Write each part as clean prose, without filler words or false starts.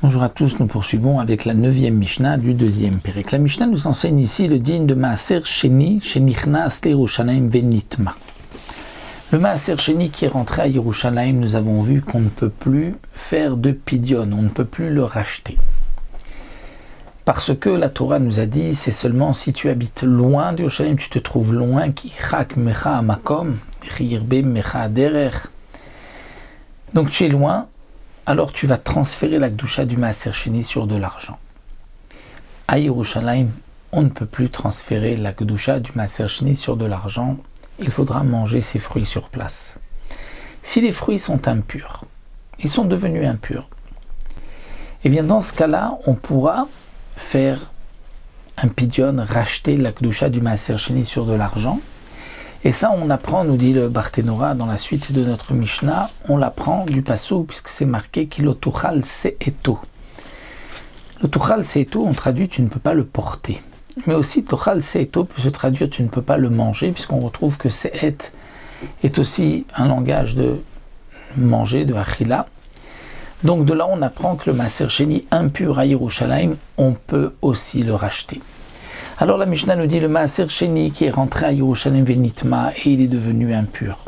Bonjour à tous, nous poursuivons avec la 9e Mishnah du 2e Pérek. La Mishnah nous enseigne ici le digne de Maaser Sheni, Shenichnas Yerushalayim Venitma. Le Maaser Sheni qui est rentré à Yerushalayim, nous avons vu qu'on ne peut plus faire de pidyon, on ne peut plus le racheter. Parce que la Torah nous a dit, c'est seulement si tu habites loin de Yerushalayim, tu te trouves loin, ki chak mecha makom, chirbe mecha derer. Donc tu es loin, alors tu vas transférer la Kedusha du Maaser Sheni sur de l'argent. À Yerushalayim, on ne peut plus transférer la Kedusha du Maaser Sheni sur de l'argent. Il faudra manger ces fruits sur place. Si les fruits sont impurs, ils sont devenus impurs, eh bien dans ce cas-là, on pourra faire un pidyon, racheter la Kedusha du Maaser Sheni sur de l'argent. Et ça, on apprend, nous dit le Barthénora, dans la suite de notre Mishnah, on l'apprend du Passouk, puisque c'est marqué qu'il tuchal se'eto. Le tuchal se'eto, on traduit tu ne peux pas le porter. Mais aussi tuchal se'eto peut se traduire tu ne peux pas le manger, puisqu'on retrouve que se'et est aussi un langage de manger, de achila. Donc de là, on apprend que le Maaser Sheni impur à Yerushalayim, on peut aussi le racheter. Alors la Mishnah nous dit le Maaser Sheni qui est rentré à Yerushalayim Venitma et il est devenu impur.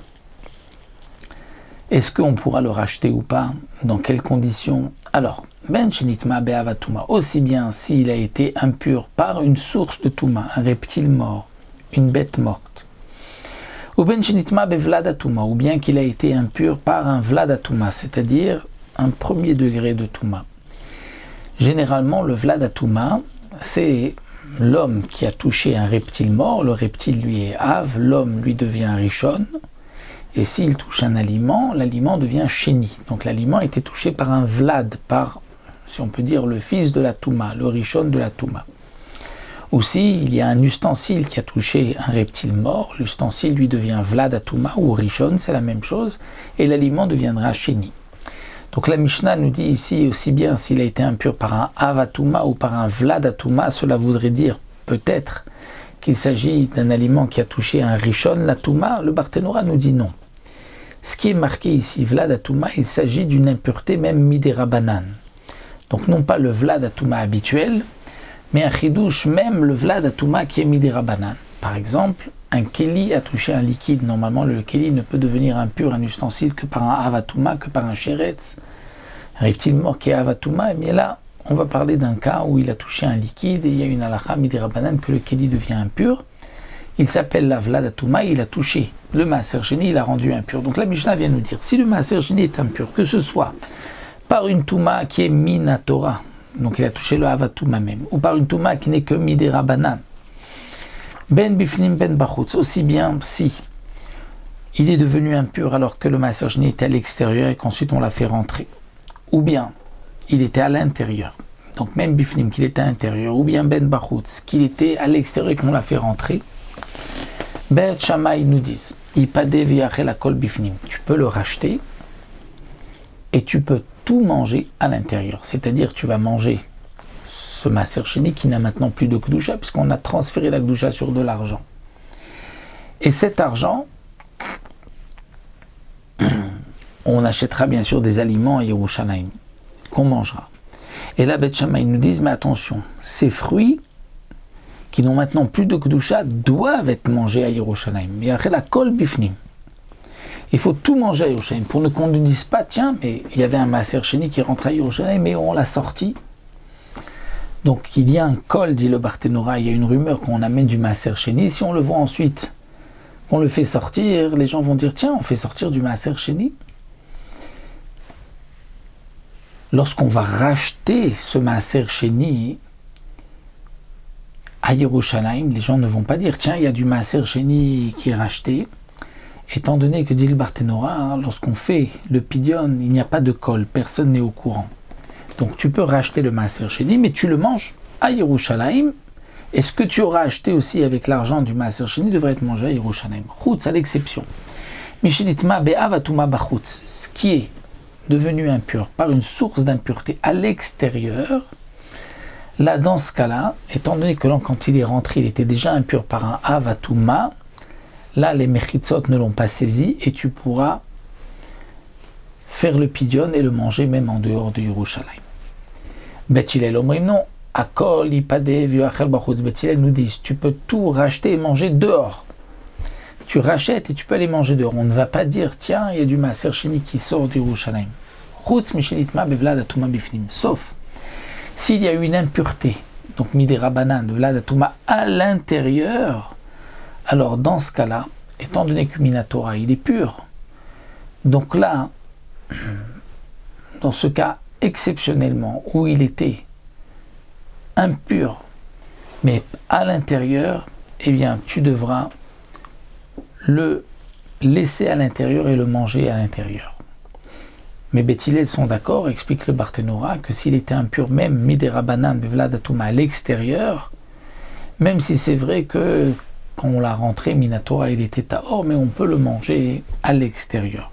Est-ce qu'on pourra le racheter ou pas? Dans quelles conditions? Alors, Ben Shenitma Be'ava Touma, aussi bien s'il a été impur par une source de Touma, un reptile mort, une bête morte. Ou Ben Shenitma Be'vlada Touma, ou bien qu'il a été impur par un Vlada Touma, c'est-à-dire un premier degré de Touma. Généralement, le Vlada Touma, c'est l'homme qui a touché un reptile mort, le reptile lui est Av, l'homme lui devient Rishon, et s'il touche un aliment, l'aliment devient Sheni. Donc l'aliment a été touché par un Vlad, par, si on peut dire, le fils de la Touma, le Rishon de la Touma. Ou s'il y a un ustensile qui a touché un reptile mort, l'ustensile lui devient Vlad à Touma, ou Rishon, c'est la même chose, et l'aliment deviendra Sheni. Donc la Mishnah nous dit ici aussi bien s'il a été impur par un Avatouma ou par un Vladatouma, cela voudrait dire peut-être qu'il s'agit d'un aliment qui a touché un Rishon, la Touma. Le Barthénora nous dit non. Ce qui est marqué ici, Vladatouma, il s'agit d'une impureté même midérabanan. Donc non pas le Vladatouma habituel, mais un chidouche, même le Vladatouma qui est midérabanan. Par exemple, un keli a touché un liquide. Normalement, le keli ne peut devenir impur, un ustensile, que par un avatouma, que par un sheretz. Un reptile mort qui est avatouma. Mais là, on va parler d'un cas où il a touché un liquide et il y a une halakha midérabanan que le keli devient impur. Il s'appelle la vladatouma, il a touché le Maaser Sheni, il a rendu impur. Donc la Mishnah vient nous dire, si le Maaser Sheni est impur, que ce soit par une touma qui est minatora, donc il a touché le avatouma même, ou par une touma qui n'est que midérabanan, Ben bifnim ben bachutz, aussi bien si il est devenu impur alors que le Maaser Sheni était à l'extérieur et qu'ensuite on l'a fait rentrer, ou bien il était à l'intérieur, donc même bifnim qu'il était à l'intérieur, ou bien ben bachutz qu'il était à l'extérieur et qu'on l'a fait rentrer, Bet Shammai nous disent, ipade v'yachel hakol bifnim, tu peux le racheter et tu peux tout manger à l'intérieur, c'est-à-dire tu vas manger ce Maaser Sheni qui n'a maintenant plus de Kedusha puisqu'on a transféré la Kedusha sur de l'argent. Et cet argent, on achètera bien sûr des aliments à Yerushalayim qu'on mangera. Et là, Bet Shammai nous disent, mais attention, ces fruits qui n'ont maintenant plus de Kedusha doivent être mangés à Yerushalayim. Mais après la kol bifnim. Il faut tout manger à Yerushalayim pour qu'on ne dise pas, tiens, mais il y avait un Maaser Sheni qui rentrait à Yerushalayim, mais on l'a sorti. Donc il y a un col, dit le Barthénora, il y a une rumeur qu'on amène du Maaser Sheni. Si on le voit ensuite, on le fait sortir, les gens vont dire, tiens, on fait sortir du Maaser Sheni. Lorsqu'on va racheter ce Maaser Sheni à Yerushalayim, les gens ne vont pas dire, tiens, il y a du Maaser Sheni qui est racheté. Étant donné que, dit le Barthénora, lorsqu'on fait le pidyon, il n'y a pas de col, personne n'est au courant. Donc tu peux racheter le Maaser Sheni, mais tu le manges à Yerushalayim. Et ce que tu auras acheté aussi avec l'argent du Maaser Sheni devrait être mangé à Yerushalayim. Chutz à l'exception. Mishenitma be'avatuma bachutz, ce qui est devenu impur par une source d'impureté à l'extérieur. Là, dans ce cas-là, étant donné que quand il est rentré, il était déjà impur par un avatuma, là les mechitzot ne l'ont pas saisi et tu pourras faire le pidyon et le manger même en dehors de Yerushalayim. Bet Hillel omrim non. Akol ipadev yoachel bachutz. Bet Hillel nous dit, tu peux tout racheter et manger dehors. Tu rachètes et tu peux aller manger dehors. On ne va pas dire, tiens, il y a du maaser sheni qui sort du Yerushalayim. Chutz mishenitma bevlad atuma bifnim. Sauf s'il y a eu une impureté, donc midei rabanan, de vlad atuma à l'intérieur, alors dans ce cas-là, étant donné que Minatora, il est pur, donc là, dans ce cas exceptionnellement où il était impur, mais à l'intérieur, eh bien, tu devras le laisser à l'intérieur et le manger à l'intérieur. Mais Bet Hillel sont d'accord, explique le Barthénora, que s'il était impur même midei rabanan bevlad atuma à l'extérieur, même si c'est vrai que quand on l'a rentré Minatora il était tahor, mais on peut le manger à l'extérieur.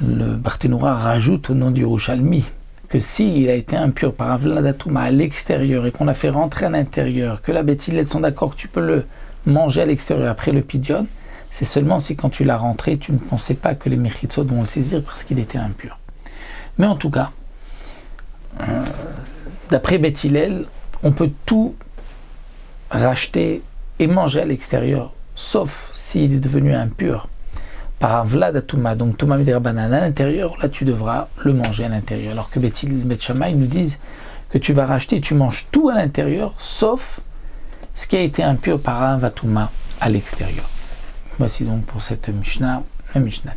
Le Barthénora rajoute au nom du Yerushalmi que s'il a été impur par Vlad Atuma à l'extérieur et qu'on l'a fait rentrer à l'intérieur, que la Bet Hillel sont d'accord que tu peux le manger à l'extérieur après le Pidyon, c'est seulement si quand tu l'as rentré, tu ne pensais pas que les Mechitzot vont le saisir parce qu'il était impur. Mais en tout cas, d'après Bet Hillel, on peut tout racheter et manger à l'extérieur, sauf s'il est devenu impur par Vlad Atuma, donc Tuma midei rabanan à l'intérieur, là tu devras le manger à l'intérieur. Alors que Bet Shammai nous disent que tu vas racheter, tu manges tout à l'intérieur, sauf ce qui a été impur par un Vatuma à l'extérieur. Voici donc pour cette Mishnah, la Mishnah.